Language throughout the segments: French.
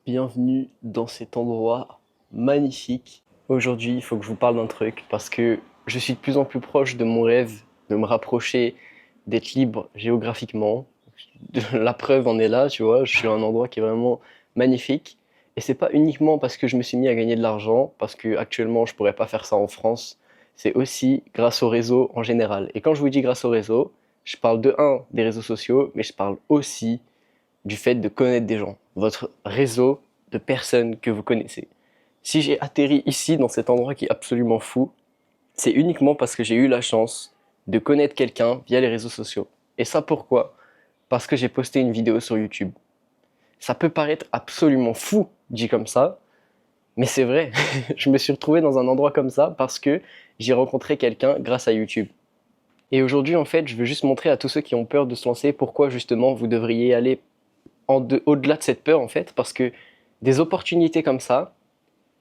Bienvenue dans cet endroit magnifique. Aujourd'hui, il faut que je vous parle d'un truc parce que je suis de plus en plus proche de mon rêve de me rapprocher, d'être libre géographiquement. La preuve en est là, tu vois, je suis à un endroit qui est vraiment magnifique. Et c'est pas uniquement parce que je me suis mis à gagner de l'argent, parce que actuellement je pourrais pas faire ça en France. C'est aussi grâce au réseau en général. Et quand je vous dis grâce au réseau, je parle de un des réseaux sociaux, mais je parle aussi du fait de connaître des gens, votre réseau de personnes que vous connaissez. Si j'ai atterri ici, dans cet endroit qui est absolument fou, c'est uniquement parce que j'ai eu la chance de connaître quelqu'un via les réseaux sociaux. Et ça pourquoi? Parce que j'ai posté une vidéo sur YouTube. Ça peut paraître absolument fou, dit comme ça, mais c'est vrai. Je me suis retrouvé dans un endroit comme ça parce que j'ai rencontré quelqu'un grâce à YouTube. Et aujourd'hui, en fait, je veux juste montrer à tous ceux qui ont peur de se lancer pourquoi justement vous devriez aller au-delà de cette peur en fait, parce que des opportunités comme ça,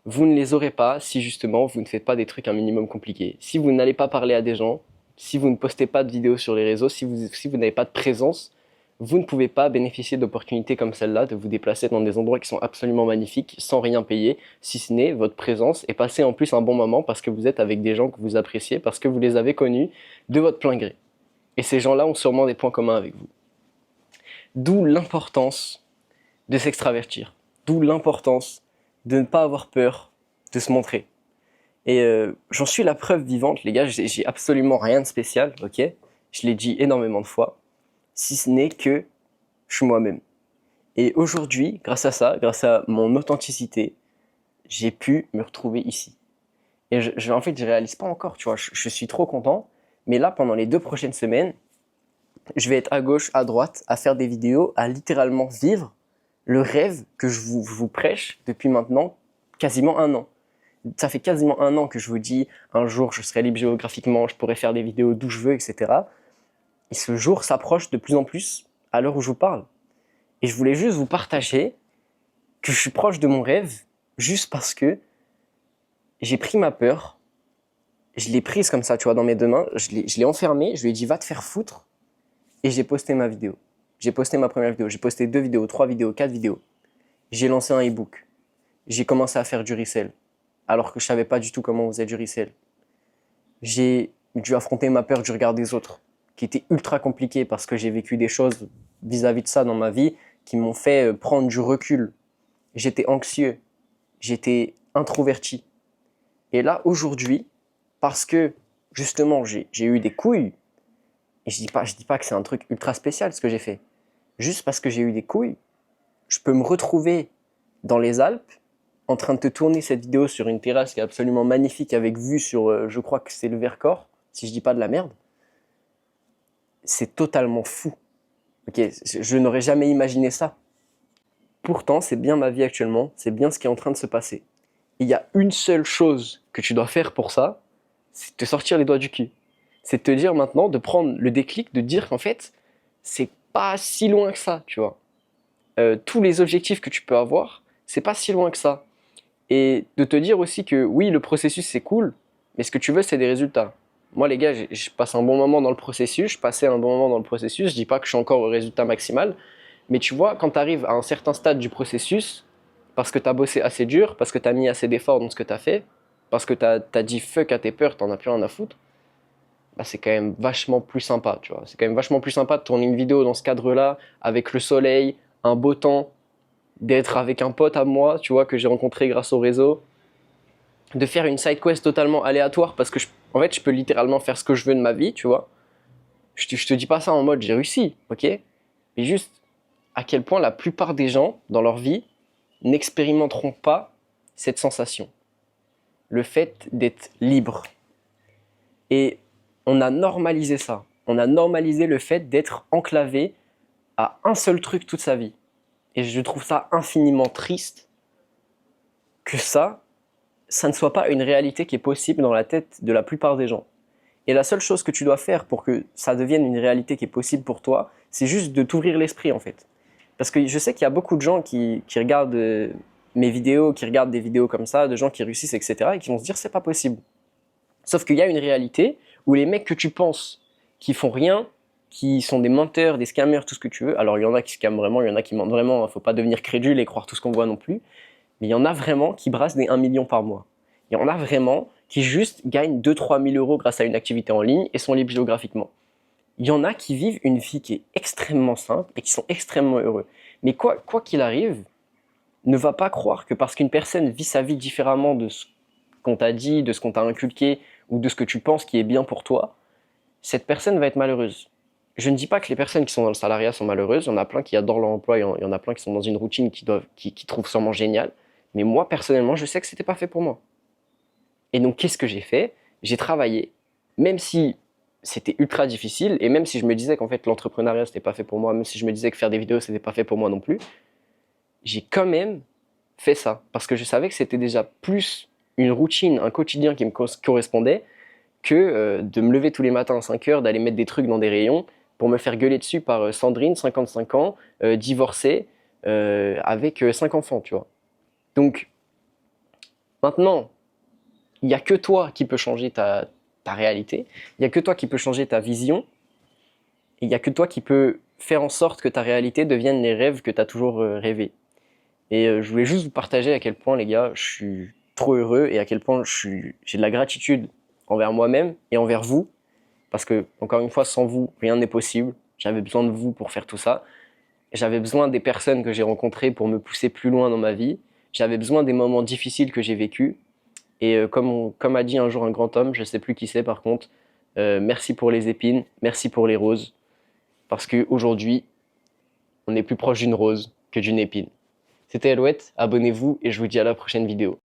vous ne les aurez pas si justement vous ne faites pas des trucs un minimum compliqués. Si vous n'allez pas parler à des gens, si vous ne postez pas de vidéos sur les réseaux, si vous n'avez pas de présence, vous ne pouvez pas bénéficier d'opportunités comme celle-là, de vous déplacer dans des endroits qui sont absolument magnifiques sans rien payer, si ce n'est votre présence et passer en plus un bon moment parce que vous êtes avec des gens que vous appréciez, parce que vous les avez connus de votre plein gré. Et ces gens-là ont sûrement des points communs avec vous. D'où l'importance de s'extravertir. D'où l'importance de ne pas avoir peur de se montrer. Et j'en suis la preuve vivante, les gars, j'ai absolument rien de spécial, ok? Je l'ai dit énormément de fois, si ce n'est que je suis moi-même. Et aujourd'hui, grâce à ça, grâce à mon authenticité, j'ai pu me retrouver ici. Et en fait, je réalise pas encore, tu vois, je suis trop content, mais là, pendant les 2 prochaines semaines, je vais être à gauche, à droite, à faire des vidéos, à littéralement vivre le rêve que je vous prêche depuis maintenant quasiment 1 an. Ça fait quasiment 1 an que je vous dis, un jour je serai libre géographiquement, je pourrai faire des vidéos d'où je veux, etc. Et ce jour s'approche de plus en plus à l'heure où je vous parle. Et je voulais juste vous partager que je suis proche de mon rêve juste parce que j'ai pris ma peur, je l'ai prise comme ça, tu vois, dans mes 2 mains, je l'ai enfermée, je lui ai dit va te faire foutre, et j'ai posté ma vidéo. J'ai posté ma première vidéo, j'ai posté 2 vidéos, 3 vidéos, 4 vidéos. J'ai lancé un e-book. J'ai commencé à faire du resell, alors que je savais pas du tout comment on faisait du resell. J'ai dû affronter ma peur du regard des autres, qui était ultra compliquée parce que j'ai vécu des choses vis-à-vis de ça dans ma vie qui m'ont fait prendre du recul. J'étais anxieux, j'étais introverti. Et là, aujourd'hui, parce que justement j'ai eu des couilles, et je dis pas que c'est un truc ultra spécial ce que j'ai fait, juste parce que j'ai eu des couilles, je peux me retrouver dans les Alpes en train de te tourner cette vidéo sur une terrasse qui est absolument magnifique avec vue sur, je crois que c'est le Vercors, si je dis pas de la merde. C'est totalement fou. Ok, je n'aurais jamais imaginé ça. Pourtant, c'est bien ma vie actuellement, c'est bien ce qui est en train de se passer. Il y a une seule chose que tu dois faire pour ça, c'est de te sortir les doigts du cul. C'est de te dire maintenant, de prendre le déclic, de dire qu'en fait, c'est pas si loin que ça, tu vois. Tous les objectifs que tu peux avoir, c'est pas si loin que ça. Et de te dire aussi que oui, le processus c'est cool, mais ce que tu veux c'est des résultats. Moi les gars, je passe un bon moment dans le processus, je passais un bon moment dans le processus, je dis pas que je suis encore au résultat maximal, mais tu vois, quand tu arrives à un certain stade du processus, parce que tu as bossé assez dur, parce que tu as mis assez d'efforts dans ce que tu as fait, parce que tu as dit fuck à tes peurs, t'en as plus rien à foutre, bah c'est quand même vachement plus sympa, tu vois. C'est quand même vachement plus sympa de tourner une vidéo dans ce cadre-là, avec le soleil, un beau temps, d'être avec un pote à moi, tu vois, que j'ai rencontré grâce au réseau, de faire une side quest totalement aléatoire parce que en fait je peux littéralement faire ce que je veux de ma vie, tu vois. Je te dis pas ça en mode j'ai réussi, ok, mais juste à quel point la plupart des gens dans leur vie n'expérimenteront pas cette sensation, le fait d'être libre. Et on a normalisé ça, on a normalisé le fait d'être enclavé à un seul truc toute sa vie. Et je trouve ça infiniment triste que ça ne soit pas une réalité qui est possible dans la tête de la plupart des gens. Et la seule chose que tu dois faire pour que ça devienne une réalité qui est possible pour toi, c'est juste de t'ouvrir l'esprit en fait. Parce que je sais qu'il y a beaucoup de gens qui regardent mes vidéos, qui regardent des vidéos comme ça, de gens qui réussissent, etc. et qui vont se dire c'est pas possible. Sauf qu'il y a une réalité où les mecs que tu penses qui font rien, qui sont des menteurs, des scammers, tout ce que tu veux. Alors il y en a qui scamment vraiment, il y en a qui mentent vraiment, il ne faut pas devenir crédule et croire tout ce qu'on voit non plus. Mais il y en a vraiment qui brassent des 1 million par mois. Il y en a vraiment qui juste gagnent 2-3 000 euros grâce à une activité en ligne et sont libres géographiquement. Il y en a qui vivent une vie qui est extrêmement simple et qui sont extrêmement heureux. Mais quoi qu'il arrive, ne va pas croire que parce qu'une personne vit sa vie différemment de ce qu'on t'a dit, de ce qu'on t'a inculqué ou de ce que tu penses qui est bien pour toi, cette personne va être malheureuse. Je ne dis pas que les personnes qui sont dans le salariat sont malheureuses, il y en a plein qui adorent leur emploi, il y en a plein qui sont dans une routine qui trouvent sûrement génial. Mais moi, personnellement, je sais que c'était pas fait pour moi. Et donc, qu'est-ce que j'ai fait? J'ai travaillé, même si c'était ultra difficile, et même si je me disais qu'en fait l'entrepreneuriat c'était pas fait pour moi, même si je me disais que faire des vidéos c'était pas fait pour moi non plus, j'ai quand même fait ça, parce que je savais que c'était déjà plus une routine, un quotidien qui me correspondait, que de me lever tous les matins à 5 heures, d'aller mettre des trucs dans des rayons, pour me faire gueuler dessus par Sandrine, 55 ans, divorcée, avec 5 enfants, tu vois. Donc, maintenant, il n'y a que toi qui peux changer ta réalité, il n'y a que toi qui peux changer ta vision, et il n'y a que toi qui peux faire en sorte que ta réalité devienne les rêves que tu as toujours rêvé. Et je voulais juste vous partager à quel point, les gars, je suis trop heureux et à quel point j'ai de la gratitude envers moi-même et envers vous, parce que, encore une fois, sans vous, rien n'est possible. J'avais besoin de vous pour faire tout ça. J'avais besoin des personnes que j'ai rencontrées pour me pousser plus loin dans ma vie. J'avais besoin des moments difficiles que j'ai vécus. Et comme a dit un jour un grand homme, je ne sais plus qui c'est par contre, merci pour les épines, merci pour les roses, parce qu'aujourd'hui, on est plus proche d'une rose que d'une épine. C'était Alouette, abonnez-vous et je vous dis à la prochaine vidéo.